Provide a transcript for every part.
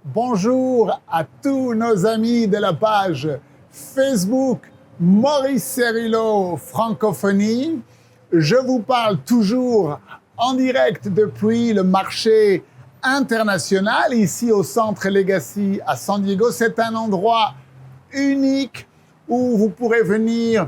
Bonjour à tous nos amis de la page Facebook Maurice Cerullo Francophonie. Je vous parle toujours en direct depuis le marché international, ici au Centre Legacy à San Diego. C'est un endroit unique où vous pourrez venir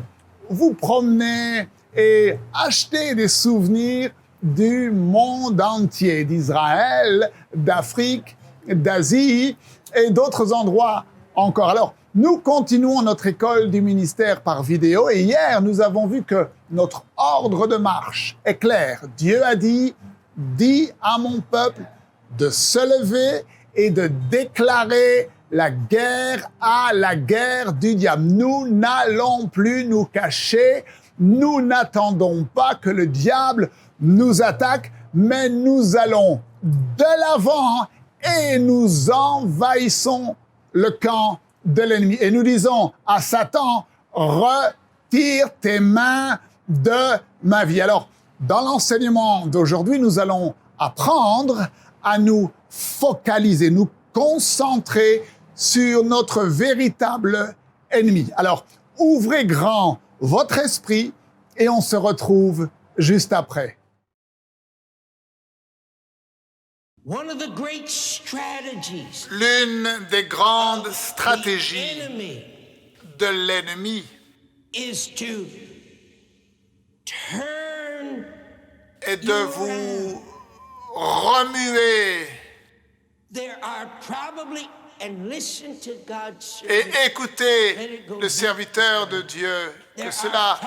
vous promener et acheter des souvenirs du monde entier, d'Israël, d'Afrique, d'Asie et d'autres endroits encore. Alors, nous continuons notre école du ministère par vidéo et hier, nous avons vu que notre ordre de marche est clair. Dieu a dit, dis à mon peuple de se lever et de déclarer la guerre à la guerre du diable. Nous n'allons plus nous cacher, nous n'attendons pas que le diable nous attaque, mais nous allons de l'avant et nous envahissons le camp de l'ennemi. Et nous disons à Satan, retire tes mains de ma vie. Alors, dans l'enseignement d'aujourd'hui, nous allons apprendre à nous focaliser, nous concentrer sur notre véritable ennemi. Alors, ouvrez grand votre esprit et on se retrouve juste après. L'une des grandes stratégies de l'ennemi est de vous remuer et écoutez le serviteur de Dieu, que cela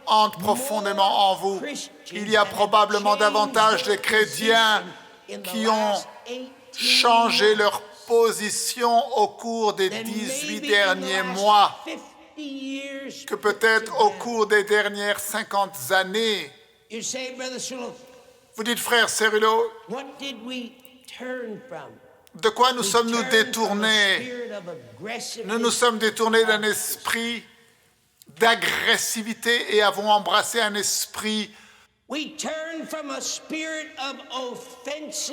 entre profondément en vous. Il y a probablement davantage de chrétiens qui ont changé leur position au cours des 18 derniers mois que peut-être au cours des dernières 50 années. Vous dites, frère Cerullo, de quoi nous sommes-nous détournés? Nous nous sommes détournés d'un esprit d'agressivité et avons embrassé un esprit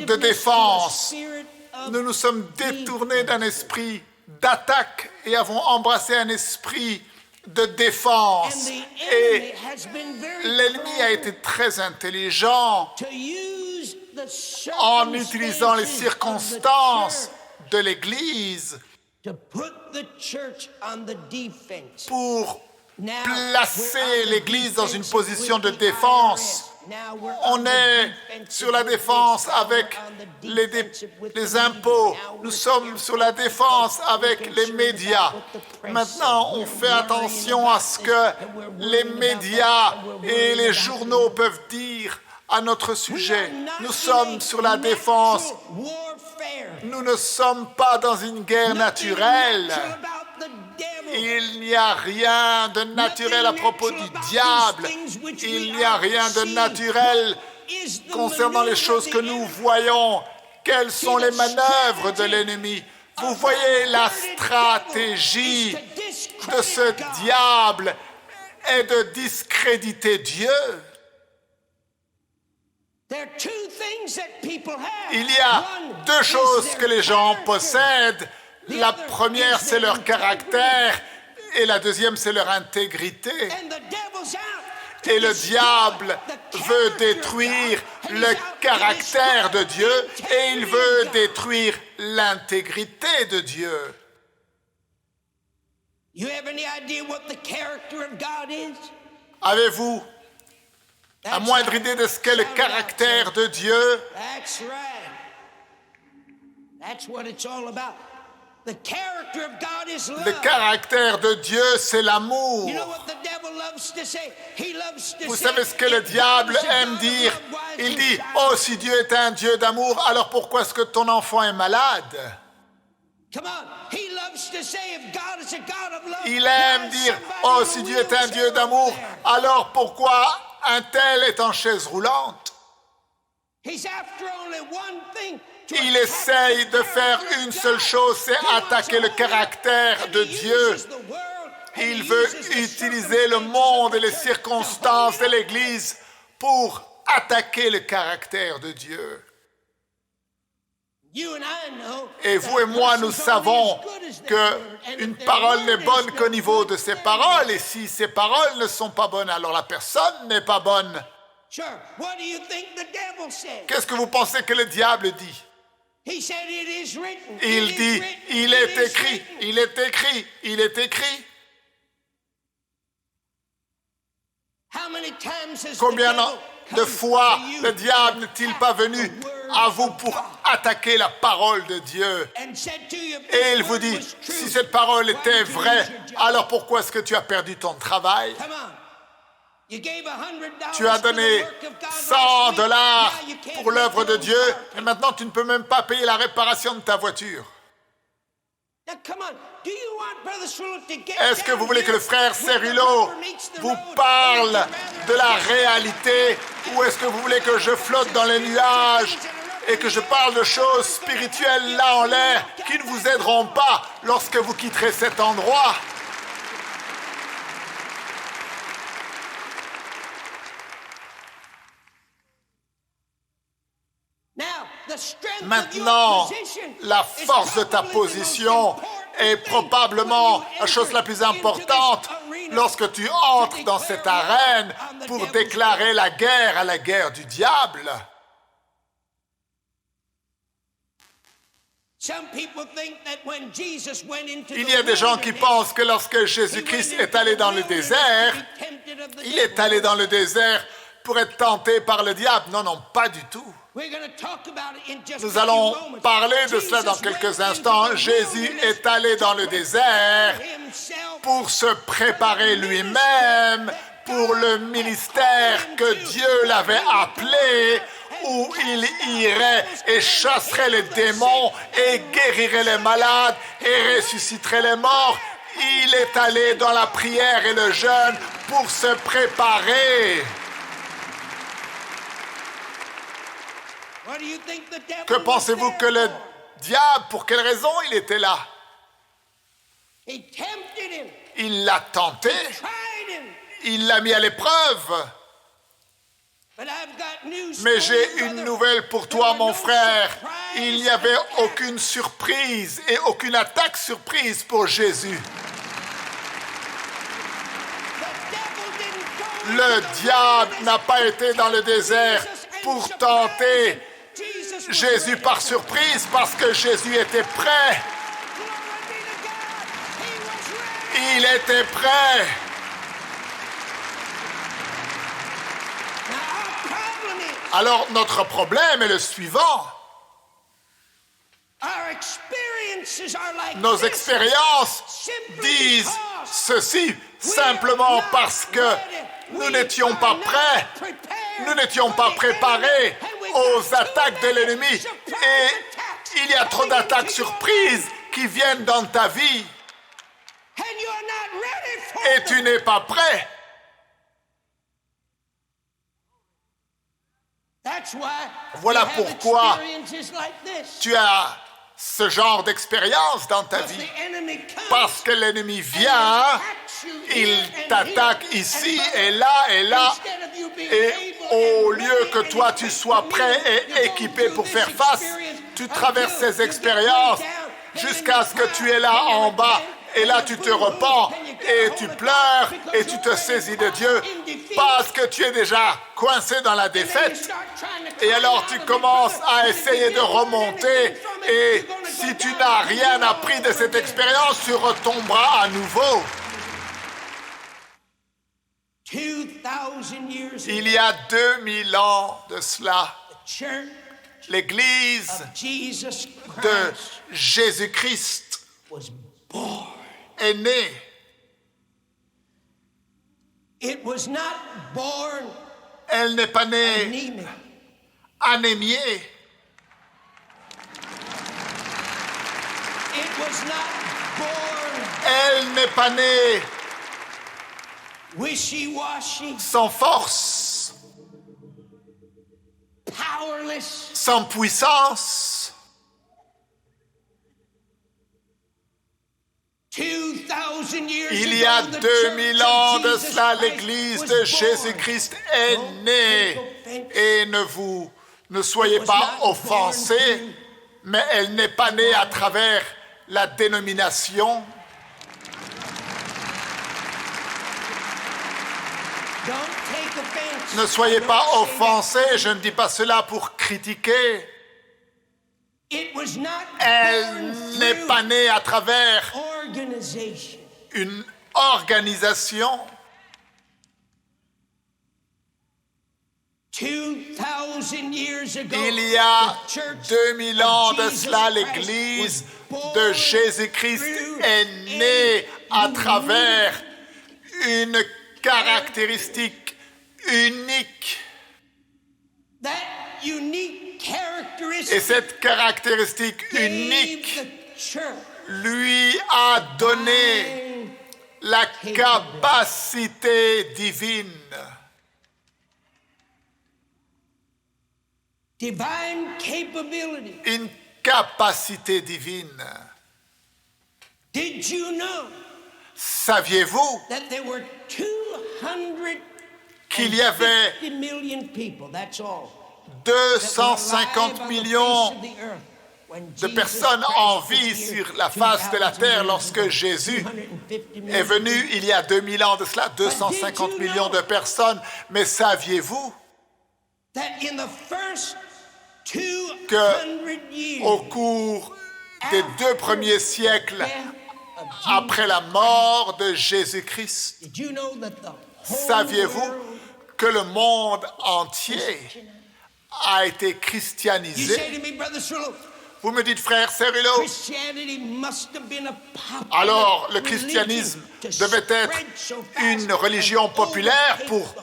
de défense. Nous nous sommes détournés d'un esprit d'attaque et avons embrassé un esprit de défense. Et l'ennemi a été très intelligent en utilisant les circonstances de l'Église pour placer l'Église dans une position de défense. On est sur la défense avec les impôts. Nous sommes sur la défense avec les médias. Maintenant, on fait attention à ce que les médias et les journaux peuvent dire à notre sujet. Nous sommes sur la défense. Nous ne sommes pas dans une guerre naturelle. Il n'y a rien de naturel à propos du diable. Il n'y a rien de naturel concernant les choses que nous voyons. Quelles sont les manœuvres de l'ennemi? Vous voyez, la stratégie de ce diable est de discréditer Dieu. Il y a deux choses que les gens possèdent. La première, c'est leur caractère, et la deuxième, c'est leur intégrité. Et le diable veut détruire le caractère de Dieu, et il veut détruire l'intégrité de Dieu. Avez-vous la moindre idée de ce qu'est le caractère de Dieu? Le caractère de Dieu, c'est l'amour. Vous savez ce que le diable aime dire? Il dit, oh, si Dieu est un Dieu d'amour, alors pourquoi est-ce que ton enfant est malade? Il aime dire, oh, si Dieu est un Dieu d'amour, alors pourquoi un tel est en chaise roulante? Il essaye de faire une seule chose, c'est attaquer le caractère de Dieu. Il veut utiliser le monde et les circonstances de l'Église pour attaquer le caractère de Dieu. Et vous et moi, nous savons qu'une parole n'est bonne qu'au niveau de ses paroles. Et si ses paroles ne sont pas bonnes, alors la personne n'est pas bonne. Qu'est-ce que vous pensez que le diable dit? Il dit, il est écrit, il est écrit, il est écrit. Combien de fois le diable n'est-il pas venu à vous pour attaquer la parole de Dieu? Et il vous dit, si cette parole était vraie, alors pourquoi est-ce que tu as perdu ton travail? Tu as donné $100 pour l'œuvre de Dieu et maintenant tu ne peux même pas payer la réparation de ta voiture. Est-ce que vous voulez que le frère Cerullo vous parle de la réalité ou est-ce que vous voulez que je flotte dans les nuages et que je parle de choses spirituelles là en l'air qui ne vous aideront pas lorsque vous quitterez cet endroit? Maintenant, la force de ta position est probablement la chose la plus importante lorsque tu entres dans cette arène pour déclarer la guerre à la guerre du diable. Il y a des gens qui pensent que lorsque Jésus-Christ est allé dans le désert, il est allé dans le désert pour être tenté par le diable. Non, non, pas du tout. Nous allons parler de cela dans quelques instants. Jésus est allé dans le désert pour se préparer lui-même pour le ministère que Dieu l'avait appelé, où il irait et chasserait les démons et guérirait les malades et ressusciterait les morts. Il est allé dans la prière et le jeûne pour se préparer. Que pensez-vous que le diable, pour quelle raison il était là? Il l'a tenté, il l'a mis à l'épreuve. Mais j'ai une nouvelle pour toi, mon frère. Il n'y avait aucune surprise et aucune attaque surprise pour Jésus. Le diable n'a pas été dans le désert pour tenter Jésus par surprise, parce que Jésus était prêt. Il était prêt. Alors notre problème est le suivant. Nos expériences disent ceci simplement parce que nous n'étions pas prêts, nous n'étions pas préparés aux attaques de l'ennemi. Et il y a trop d'attaques surprises qui viennent dans ta vie. Et tu n'es pas prêt. Voilà pourquoi tu as ce genre d'expérience dans ta vie. Parce que l'ennemi vient, il t'attaque ici et là et là. Et au lieu que toi tu sois prêt et équipé pour faire face, tu traverses ces expériences jusqu'à ce que tu es là en bas. Et là, tu te repens et tu pleures et tu te saisis de Dieu parce que tu es déjà coincé dans la défaite. Et alors, tu commences à essayer de remonter. Et si tu n'as rien appris de cette expérience, tu retomberas à nouveau. Il y a 2000 ans de cela, l'Église de Jésus-Christ est née. Elle n'est pas née anémiée. Elle n'est pas née sans force, sans puissance. Il y a 2000 ans de cela, l'Église de Jésus-Christ est née. Et ne soyez pas offensés. mais elle n'est pas née à travers la dénomination. Ne soyez pas offensés, je ne dis pas cela pour critiquer. Elle n'est pas née à travers une organisation. 2000 Il y a 2000 ans de cela, l'Église de Jésus-Christ est née à travers une caractéristique unique. Et cette caractéristique unique lui a donné la capacité divine. Une capacité divine. Saviez-vous qu'il y avait 250 millions de personnes en vie sur la face de la terre lorsque Jésus est venu il y a 2000 ans de cela, 250 millions de personnes. Mais saviez-vous qu'au cours des 2 premiers siècles après la mort de Jésus-Christ, saviez-vous que le monde entier a été christianisé? Vous me dites, frère Cerullo, alors le christianisme devait être une religion populaire pour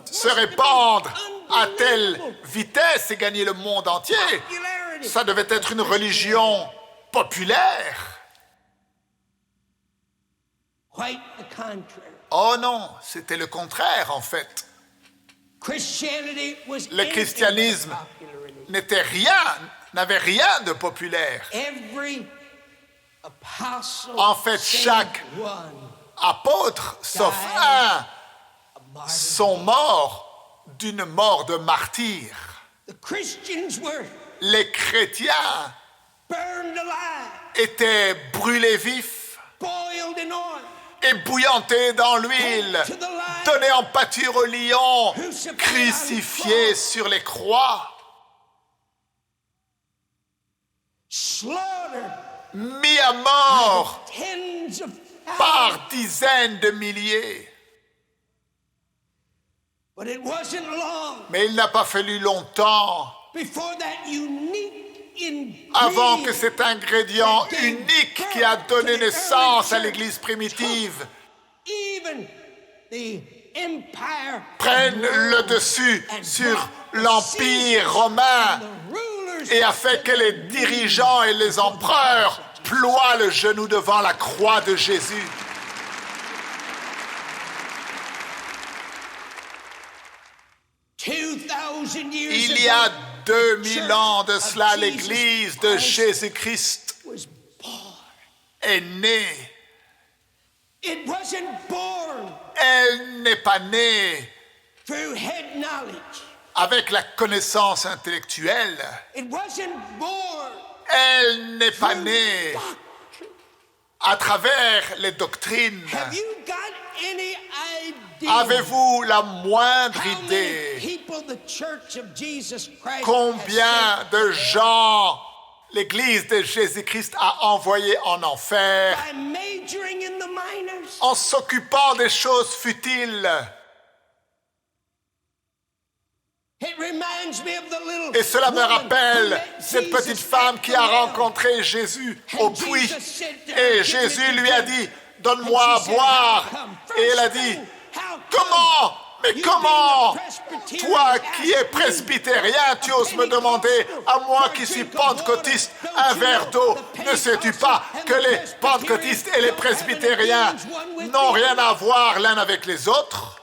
se répandre à telle vitesse et gagner le monde entier. Ça devait être une religion populaire. Oh non, c'était le contraire en fait. Le christianisme n'avait rien de populaire. En fait, chaque apôtre, sauf un, sont morts d'une mort de martyr. Les chrétiens étaient brûlés vifs, ébouillantés dans l'huile, donnés en pâture aux lions, crucifiés sur les croix, mis à mort par dizaines de milliers. Mais il n'a pas fallu longtemps avant que cet ingrédient unique qui a donné naissance à l'Église primitive prenne le dessus sur l'Empire romain et a fait que les dirigeants et les empereurs ploient le genou devant la croix de Jésus. Il y a 2000 ans de cela, l'Église de Jésus-Christ est née. Elle n'est pas née avec la connaissance intellectuelle. Elle n'est pas née à travers les doctrines. Avez-vous la moindre idée combien de gens l'Église de Jésus-Christ a envoyé en enfer en s'occupant des choses futiles? Et cela me rappelle cette petite femme qui a rencontré Jésus au puits. Et Jésus lui a dit, « Donne-moi à boire. » Et elle a dit, « Comment? Mais comment? Toi qui es presbytérien, tu oses me demander, à moi qui suis pentecôtiste, un verre d'eau. Ne sais-tu pas que les pentecôtistes et les presbytériens n'ont rien à voir l'un avec les autres? »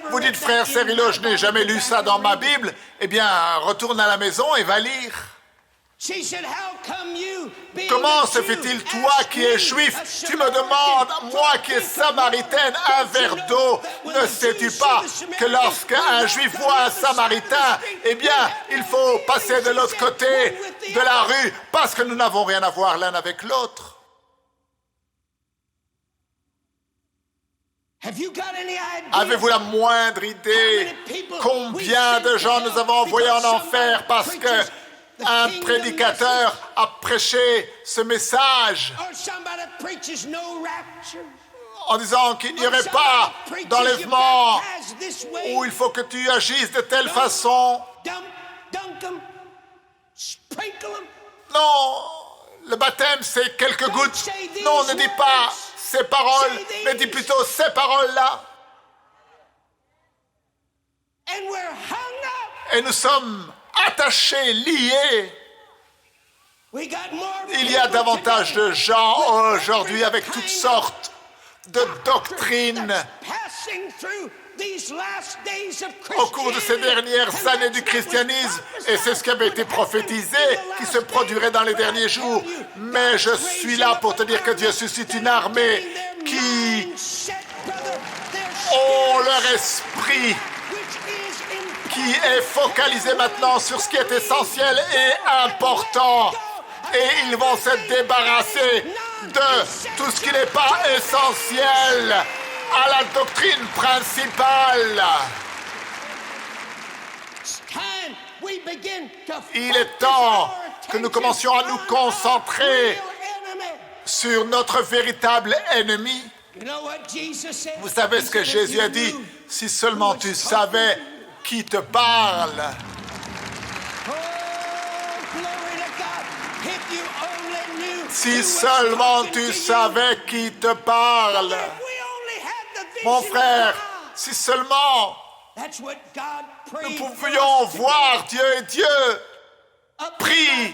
Vous dites, frère Cerullo, je n'ai jamais lu ça dans ma Bible. Eh bien, retourne à la maison et va lire. Comment se fait-il, toi qui es juif, tu me demandes, moi qui es samaritaine, un verre d'eau? Ne sais-tu pas que lorsqu'un juif voit un samaritain, eh bien, il faut passer de l'autre côté de la rue parce que nous n'avons rien à voir l'un avec l'autre? Avez-vous la moindre idée combien de gens nous avons envoyés en enfer parce que un prédicateur a prêché ce message en disant qu'il n'y aurait pas d'enlèvement, ou il faut que tu agisses de telle façon? Non, le baptême c'est quelques gouttes. Non, ne dis pas ces paroles, mais dis plutôt ces paroles-là. Et nous sommes attachés, liés. Il y a davantage de gens aujourd'hui avec toutes sortes de doctrines au cours de ces dernières années du christianisme, et c'est ce qui avait été prophétisé, qui se produirait dans les derniers jours. Mais je suis là pour te dire que Dieu suscite une armée qui ont leur esprit, qui est focalisé maintenant sur ce qui est essentiel et important. Et ils vont se débarrasser de tout ce qui n'est pas essentiel à la doctrine principale. Il est temps que nous commencions à nous concentrer sur notre véritable ennemi. Vous savez ce que Jésus a dit? Si seulement tu savais qui te parle. Si seulement tu savais qui te parle. Mon frère, si seulement nous pouvions voir Dieu, et Dieu prie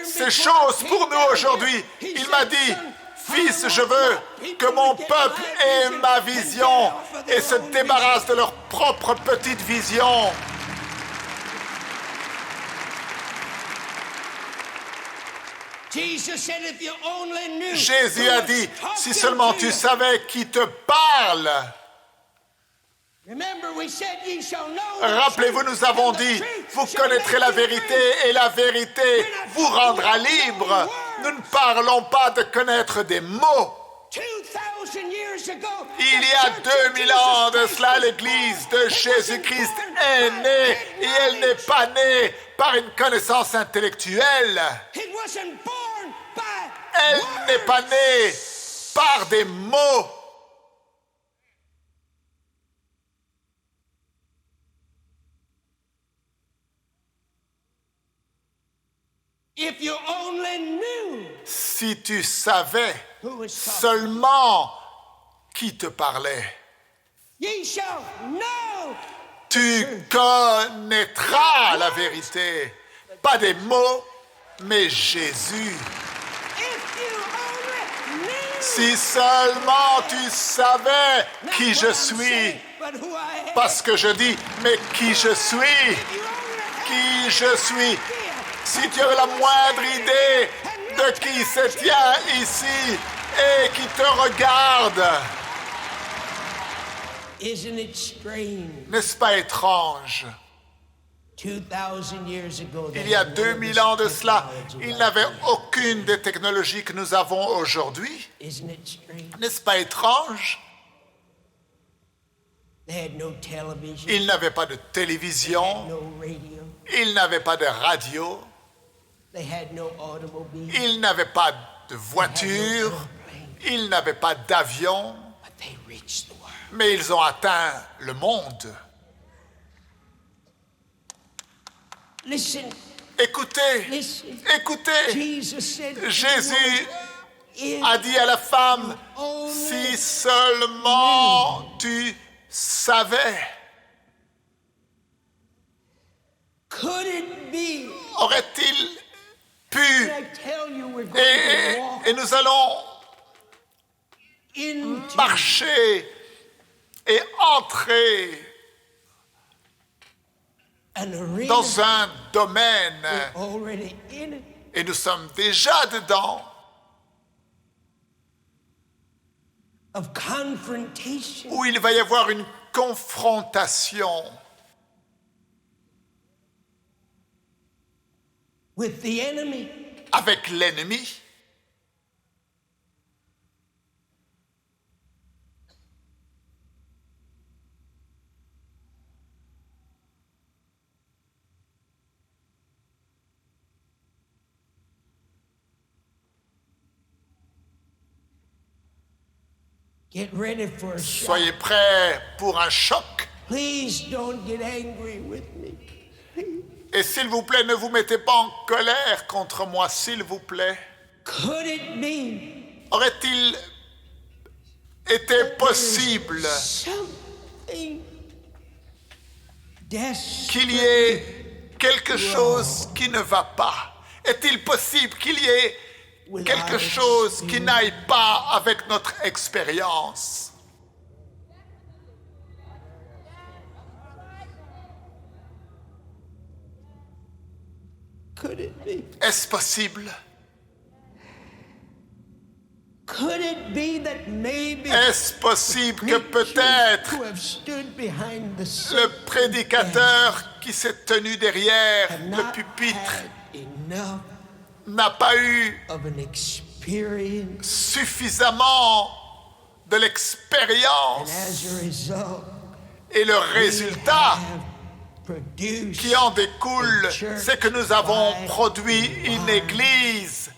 ces choses pour nous aujourd'hui. Il m'a dit, Fils, je veux que mon peuple ait ma vision et se débarrasse de leur propre petite vision. Jésus a dit, si seulement tu savais qui te parle. Rappelez-vous, nous avons dit, vous connaîtrez la vérité et la vérité vous rendra libre. Nous ne parlons pas de connaître des mots. Il y a 2000 ans de cela, l'Église de Jésus-Christ est née et elle n'est pas née par une connaissance intellectuelle. Elle n'est pas née par des mots. Si tu savais seulement qui te parlait, tu connaîtras la vérité. Pas des mots, mais Jésus. Si seulement tu savais qui je suis, parce que je dis, mais qui je suis, qui je suis. Si tu avais la moindre idée de qui se tient ici et qui te regarde, n'est-ce pas étrange? Il y a 2000 ans de cela, ils n'avaient aucune des technologies que nous avons aujourd'hui. N'est-ce pas étrange? Ils n'avaient pas de télévision, ils n'avaient pas de radio, ils n'avaient pas de voiture, ils n'avaient pas d'avion, mais ils ont atteint le monde. Écoutez, écoutez, Jésus a dit à la femme, si seulement tu savais. Aurait-il pu, et nous allons marcher et entrer dans un domaine Et nous sommes déjà dedans. Of confrontation. Où il va y avoir une confrontation With the enemy. Avec l'ennemi. Get ready for a shock. Soyez prêts pour un choc. Please don't get angry with me. Et s'il vous plaît, ne vous mettez pas en colère contre moi, s'il vous plaît. Could it be Aurait-il été possible qu'il y ait quelque chose qui ne va pas? Est-il possible qu'il y ait quelque chose qui n'aille pas avec notre expérience? Could it be? Est-ce possible? Could it be that maybe Est-ce possible que peut-être who have stood behind the le prédicateur qui s'est tenu derrière have le not pupitre had enough n'a pas eu of an experience, suffisamment de and l'expérience? as a result, Et le we résultat have produced qui en découle, c'est que nous avons produit une église.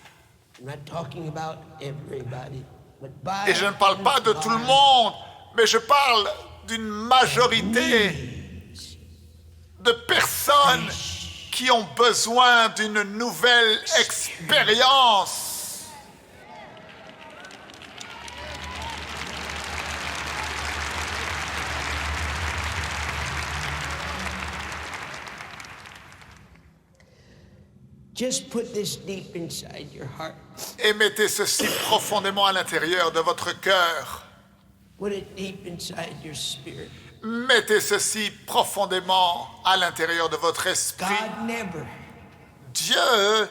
I'm not talking about everybody, but by Et je ne parle pas de tout le monde, mais je parle d'une majorité de personnes qui ont besoin d'une nouvelle expérience. Just put this deep inside your heart. Et mettez ceci profondément à l'intérieur de votre cœur. Put it deep inside your spirit. Mettez ceci profondément à l'intérieur de votre esprit. God never Dieu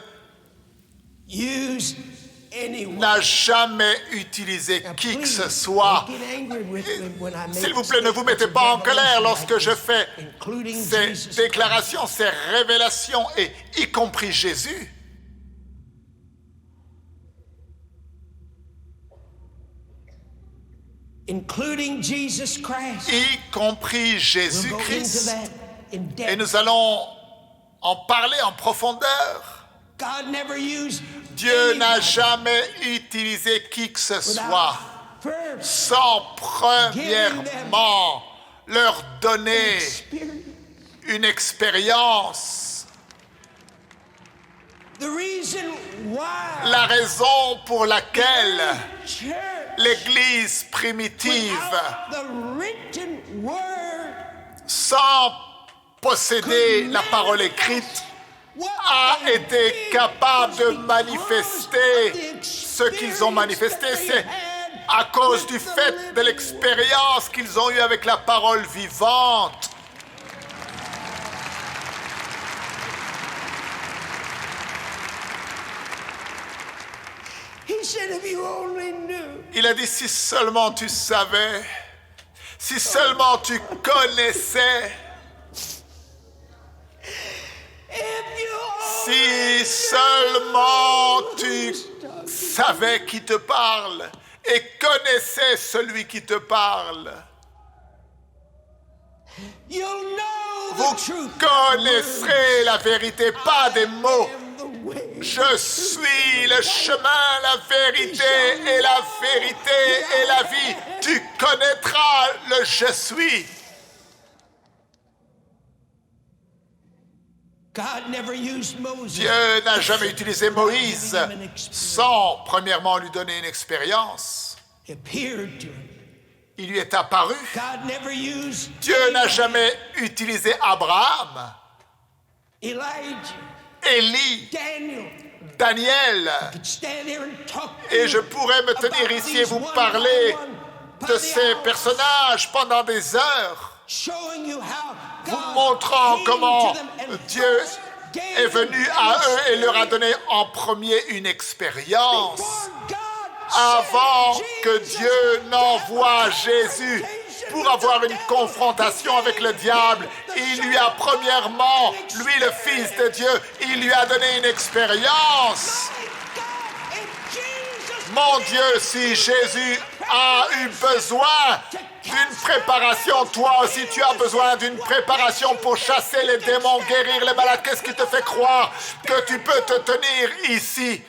used anyone. n'a jamais utilisé Now, qui que please, ce soit. don't get angry with me when I make S'il vous plaît, ne vous mettez pas en colère lorsque je fais ces déclarations, ces révélations, et y compris Jésus. Including Jesus Christ. Y compris We'll go into Jésus-Christ. that in Et depth. nous allons en parler en profondeur. God never used Dieu n'a anybody jamais utilisé qui que ce without soit first sans premièrement leur donner experience. une expérience. The reason why La raison pour laquelle church l'Église primitive, without the written word sans posséder la parole écrite, a été capable de manifester ce qu'ils ont manifesté. C'est à cause du fait de l'expérience qu'ils ont eue avec la parole vivante. He said, if you only knew. Il a dit, si seulement tu savais, si seulement tu connaissais, If you si seulement tu savais qui te parle et connaissais celui qui te parle, you'll know vous the truth. connaisserez la vérité, pas des mots. I am the way. Je suis le chemin, la vérité et la vérité et la vie. Tu connaîtras le je suis. God never used Moses. Dieu n'a jamais utilisé Moïse sans premièrement lui donner une expérience. He appeared to him. Il lui est apparu. God never used Dieu n'a jamais utilisé Abraham, Elijah, Élie, Daniel. Daniel. Could stand here and talk to Et you je pourrais me tenir about ici et these vous one parler by one, by de the ces hour, personnages pendant des heures, showing you how vous God montrant came comment to them and Dieu first est venu à eux et leur a donné en premier une expérience. Avant que Dieu n'envoie Jésus pour avoir une confrontation avec le diable, il lui a premièrement, lui le Fils de Dieu, il lui a donné une expérience. Mon Dieu, si Jésus a eu besoin d'une préparation, toi aussi tu as besoin d'une préparation pour chasser les démons, guérir les malades. Qu'est-ce qui te fait croire que tu peux te tenir ici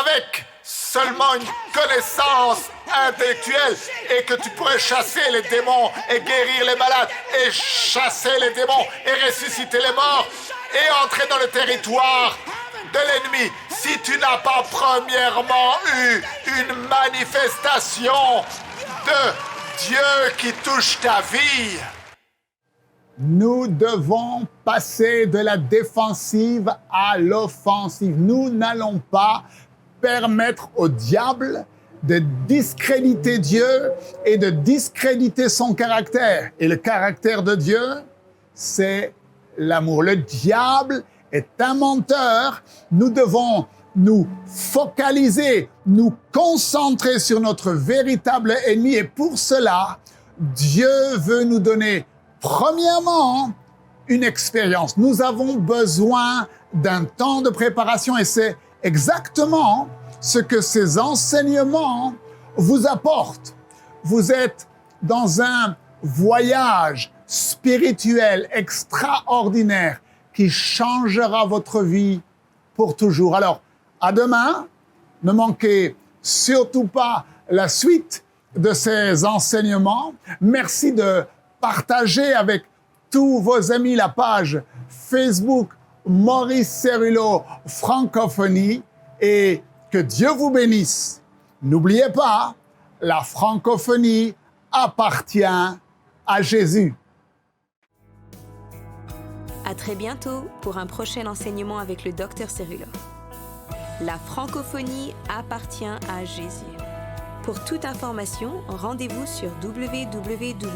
avec seulement une connaissance intellectuelle et que tu pourrais chasser les démons et guérir les malades et chasser les démons et ressusciter les morts et entrer dans le territoire de l'ennemi si tu n'as pas premièrement eu une manifestation de Dieu qui touche ta vie? Nous devons passer de la défensive à l'offensive. Nous n'allons pas permettre au diable de discréditer Dieu et de discréditer son caractère. Et le caractère de Dieu, c'est l'amour. Le diable est un menteur. Nous devons nous focaliser, nous concentrer sur notre véritable ennemi. Et pour cela, Dieu veut nous donner, premièrement, une expérience. Nous avons besoin d'un temps de préparation et c'est exactement ce que ces enseignements vous apportent. Vous êtes dans un voyage spirituel extraordinaire qui changera votre vie pour toujours. Alors, à demain, ne manquez surtout pas la suite de ces enseignements. Merci de partager avec tous vos amis la page Facebook Maurice Cerullo Francophonie et que Dieu vous bénisse. N'oubliez pas, la francophonie appartient à Jésus. À très bientôt pour un prochain enseignement avec le Dr Cerullo. La francophonie appartient à Jésus. Pour toute information, rendez-vous sur www.mcwe.fr.